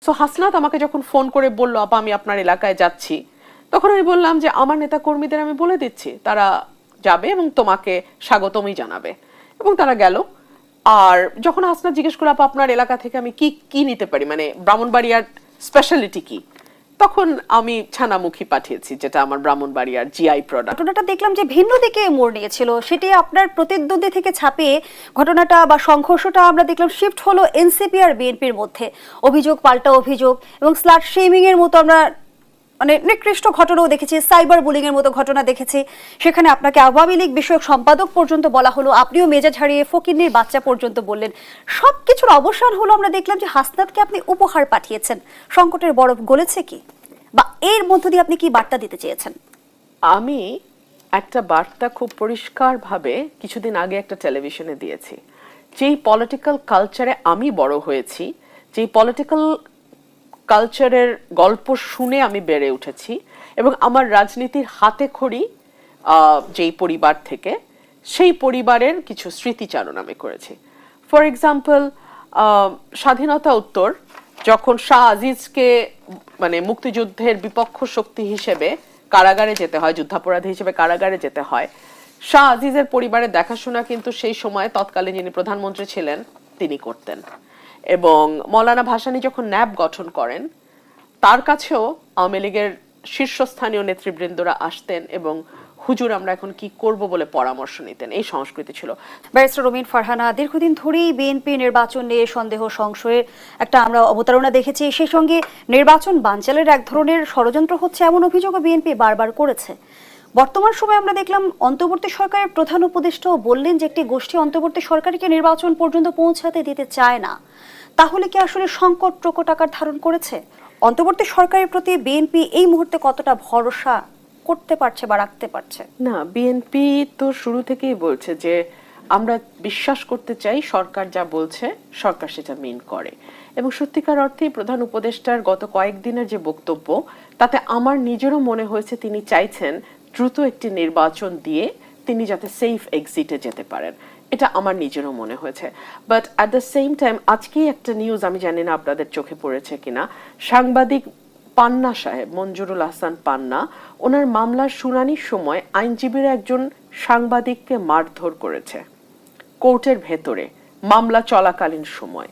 So Hasnat আমাকে যখন phone করে বলল আপা আমি আপনার এলাকায় যাচ্ছি, তখন আমি বললাম যে আমার নেতা কর্মীদের আমি বলে দিচ্ছি তারা যাবে এবং তোমাকে স্বাগতমই জানাবে, এবং তারা গেল। আর যখন হাসনাত জিজ্ঞেস করলো আপা আপনার এলাকা থেকে আমি কি কি নিতে পারি, মানে ব্রাহ্মণবাড়িয়ার স্পেশালিটি কি, তখন আমি ছানামুখী পাঠিয়েছি, যেটা আমার ব্রাহ্মণবাড়িয়ার জিআই প্রোডাক্ট। ঘটনাটা দেখলাম যে ভিন্ন দিকে মোড় নিয়েছিল, সেটি আপনার প্রতিদ্বন্দ্বী থেকে ছাপিয়ে ঘটনাটা বা সংঘর্ষটা আমরা দেখলাম শিফট হলো এনসিপি আর বিএনপির মধ্যে। অভিযোগ পাল্টা অভিযোগ এবং স্লাট শেমিং এর মতো আমরা মানে নিকৃষ্ট ঘটনাও দেখেছি, সাইবার বুলিং এর মতো ঘটনা দেখেছি। সেখানে আপনাকে আওয়ামী লীগ বিষয়ক সম্পাদক পর্যন্ত বলা হলো, আপনিও মেজাজ হারিয়ে ফকিন্নির বাচ্চা পর্যন্ত বললেন। সবকিছুর অবসান হলো, আমরা দেখলাম যে হাসনাতকে আপনি উপহার পাঠিয়েছেন। সংকটের বরফ গলেছে কি, বা এর মধ্য দিয়ে আপনি কি বার্তা দিতে চেয়েছেন? আমি একটা বার্তা খুব পরিষ্কারভাবে কিছুদিন আগে একটা টেলিভিশনে দিয়েছি। যেই পলিটিক্যাল কালচারে আমি বড় হয়েছি, যেই পলিটিক্যাল কালচারের গল্প শুনে আমি বেড়ে উঠেছি, এবং আমার রাজনীতির হাতে খড়ি যেই পরিবার থেকে, সেই পরিবারের কিছু স্মৃতিচারণ আমি করেছি। ফর এক্সাম্পল, স্বাধীনতা উত্তর যখন শাহ আজিজকে মানে মুক্তিযুদ্ধের বিপক্ষ শক্তি হিসেবে কারাগারে যেতে হয়, যুদ্ধাপরাধী হিসেবে কারাগারে যেতে হয়, শাহ আজিজের পরিবারের দেখাশোনা কিন্তু সেই সময় তৎকালীন যিনি প্রধানমন্ত্রী ছিলেন তিনি করতেন। এবং মৌলানা ভাসানী যখন ন্যাব গঠন করেন, তার কাছেও আওয়ামী লীগের শীর্ষস্থানীয় নেতৃবৃন্দরা আসতেন এবং হুজুর আমরা এখন কি করব বলে পরামর্শ নিতেন। এই সংস্কৃতি ছিল। ব্যারিস্টার রুমিন ফারহানা, দীর্ঘদিন ধরেই বিএনপি নির্বাচন নিয়ে সন্দেহ সংশয়ের একটা আমরা অবতারণা দেখেছি। সেই সঙ্গে নির্বাচন বানচালের এক ধরনের ষড়যন্ত্র হচ্ছে এমন অভিযোগও বিএনপি বারবার করেছে। বর্তমান সময়ে আমরা দেখলাম অন্তর্বর্তী সরকারের প্রধান উপদেষ্টাও বললেন যে একটি গোষ্ঠী অন্তর্বর্তী সরকারকে নির্বাচন পর্যন্ত পৌঁছাতে দিতে চায় না। তাহলে কি আসলে সংকট প্রকট আকার ধারণ করেছে? অন্তর্বর্তী সরকারের প্রতি বিএনপি এই মুহূর্তে কতটা ভরসা করতে পারছে বা রাখতে পারছে? না, বিএনপি তো শুরু থেকেই বলছে যে আমরা বিশ্বাস করতে চাই সরকার যা বলছে সরকার সেটা মেন করে। এবং সত্যিকার অর্থেই প্রধান উপদেষ্টার গত কয়েকদিনের যে বক্তব্য, তাতে আমার নিজেরও মনে হয়েছে তিনি চাইছেন দ্রুত একটি নির্বাচন দিয়ে তিনি যাতে সেফ এক্সিটে যেতে পারেন। এটা আমার নিজেরও মনে হয়েছে। But at the same time আজকেই একটা নিউজ, আমি জানি না আপনাদের চোখে পড়েছে কিনা, সাংবাদিক পান্না সাহেব, মঞ্জুরুল হাসান পান্না, ওনার মামলার শুনানির সময় আইনজীবীরা একজন সাংবাদিককে মারধর করেছে কোর্টের ভেতরে মামলা চলাকালীন সময়।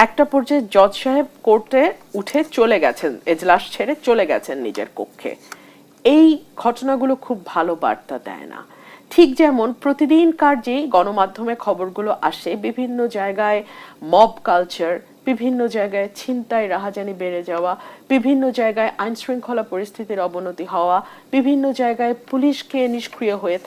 একটা পর্যায়ে জজ সাহেব কোর্টে উঠে চলে গেছেন, এজলাস ছেড়ে চলে গেছেন নিজের কক্ষে। এই ঘটনাগুলো খুব ভালো বার্তা দেয় না। ঠিক যেমন প্রতিদিনকার যে গণমাধ্যমে খবরগুলো আসে, বিভিন্ন জায়গায় মব কালচার, বিভিন্ন জায়গায় ছিনতাই রাহাজানি বেড়ে যাওয়া, বিভিন্ন জায়গায় আইন শৃঙ্খলা পরিস্থিতির অবনতি হওয়া, বিভিন্ন জায়গায় পুলিশকে নিষ্ক্রিয় হয়ে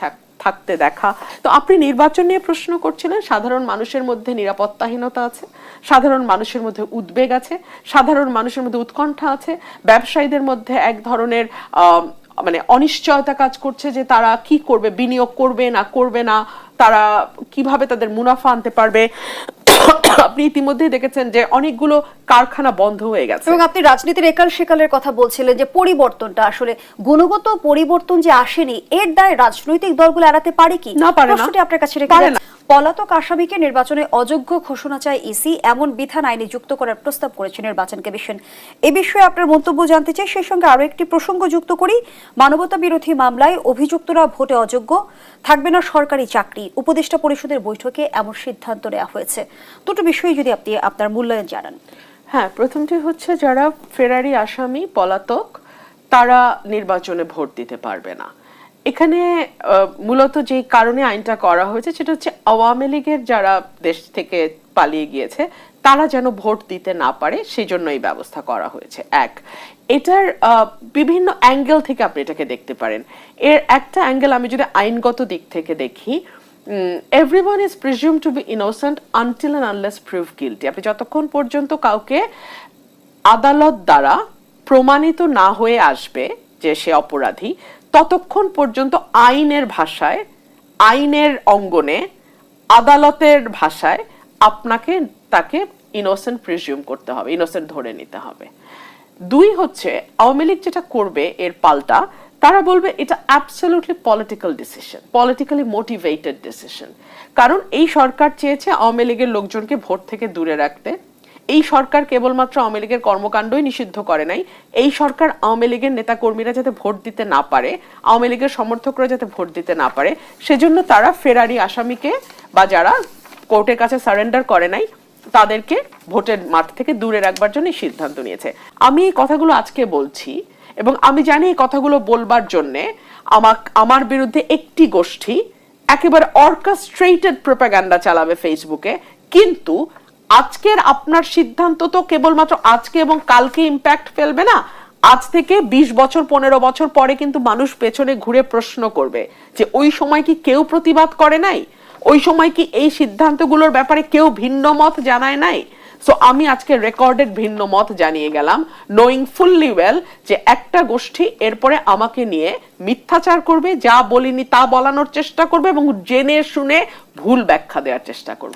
থাকতে দেখা। তো আপনি নির্বাচন নিয়ে প্রশ্ন করছিলেন, সাধারণ মানুষের মধ্যে নিরাপত্তাহীনতা আছে, সাধারণ মানুষের মধ্যে উদ্বেগ আছে, সাধারণ মানুষের মধ্যে উৎকণ্ঠা আছে, ব্যবসায়ীদের মধ্যে এক ধরনের মানে অনিশ্চয়তা কাজ করছে যে তারা কি করবে, বিনিয়োগ করবে না করবে না, তারা কিভাবে তাদের মুনাফা আনতে পারবে। আপনি ইতিমধ্যেই দেখেছেন যে অনেকগুলো কারখানা বন্ধ হয়ে গেছে। এবং আপনি রাজনীতির একাল সেকালের কথা বলছিলেন যে পরিবর্তনটা আসলে গুণগত পরিবর্তন যে আসেনি, এর দায় রাজনৈতিক দলগুলো এড়াতে পারে কি? না, পারে না। প্রশ্নটি আপনার কাছে রেখে যাই। পলাতক আসামিকে নির্বাচনে অযোগ্য ঘোষণা চায় ইসি, এমন বিধান আইনে যুক্ত করার প্রস্তাব করেছে নির্বাচন কমিশন। এ বিষয়ে আপনার মন্তব্য জানতে চাই। সেই সঙ্গে আরো একটি প্রসঙ্গ যুক্ত করি। মানবতা বিরোধী মামলায় অভিযুক্তরা ভোটে অযোগ্য, থাকবে না সরকারি চাকরি। উপদেষ্টা পরিষদের বৈঠকে এমন সিদ্ধান্ত নেওয়া হয়েছে। দুটো বিষয়ে যদি আপনি আপনার মূল্যায়ন জানান। হ্যাঁ, প্রথমটি হচ্ছে যারা ফেরারি আসামি, পলাতক, তারা নির্বাচনে ভোট দিতে পারবে না। এখানে মূলত যে কারণে আইনটা করা হয়েছে সেটা হচ্ছে আওয়ামী লীগের যারা দেশ থেকে পালিয়ে গিয়েছে তারা যেন ভোট দিতে না পারে, সেই জন্য এই ব্যবস্থা করা হয়েছে। এক, এটার বিভিন্ন অ্যাঙ্গেল থেকে আপনি এটাকে দেখতে পারেন। এর একটা অ্যাঙ্গেল আমি যদি আইনগত দিক থেকে দেখি, everyone is presumed to be innocent until and unless proved guilty. আপনি যতক্ষণ পর্যন্ত কাউকে আদালত দ্বারা প্রমাণিত না হয়ে আসবে যে সে অপরাধী, ততক্ষণ পর্যন্ত আইনের ভাষায়, আইনের অঙ্গনে, আদালতের ভাষায় আপনাকে তাকে ইনোসেন্ট প্রিজিউম করতে হবে, ইনোসেন্ট ধরে নিতে হবে। দুই হচ্ছে, আওয়ামী লীগ যেটা করবে এর পাল্টা, তারা বলবে এটা absolutely political decision, politically motivated decision. কারণ এই সরকার চেয়েছে আওয়ামী লীগের লোকজনকে ভোট থেকে দূরে রাখতে, এই সরকার কেবলমাত্র আওয়ামী লীগের কর্মকাণ্ডই নিষিদ্ধ করে নাই, এই সরকার আওয়ামী লীগের নেতাকর্মীরা যাতে ভোট দিতে না পারে, আওয়ামী লীগের সমর্থকরা যাতে ভোট দিতে না পারে, সেজন্য তারা ফেরারি আসামিকে বা যারা কোর্টের কাছে সারেন্ডার করে নাই তাদেরকে ভোটের মাঠ থেকে দূরে রাখবার জন্য সিদ্ধান্ত নিয়েছে। আমি এই কথাগুলো আজকে বলছি এবং আমি জানি এই কথাগুলো বলবার জন্যে আমার বিরুদ্ধে একটি গোষ্ঠী একেবারে অর্কেস্ট্রেটেড প্রোপাগান্ডা চালাবে ফেসবুকে, কিন্তু আজকের আপনার সিদ্ধান্ত তো কেবলমাত্র আজকে এবং কালকে ইম্প্যাক্ট ফেলবে না, আজ থেকে 20 বছর 15 বছর পরে কিন্তু মানুষ পেছনে ঘুরে প্রশ্ন করবে যে ওই সময় কি কেউ প্রতিবাদ করে নাই, ওই সময় কি এই সিদ্ধান্তগুলোর ব্যাপারে কেউ ভিন্ন মত জানায় নাই। সো আমি আজকে রেকর্ডেড ভিন্ন মত জানিয়ে গেলাম, নোয়িং ফুললি ওয়েল যে একটা গোষ্ঠী এরপরে আমাকে নিয়ে মিথ্যাচার করবে, যা বলিনি তা বলানোর চেষ্টা করবে এবং জেনে শুনে ভুল ব্যাখ্যা দেওয়ার চেষ্টা করবে।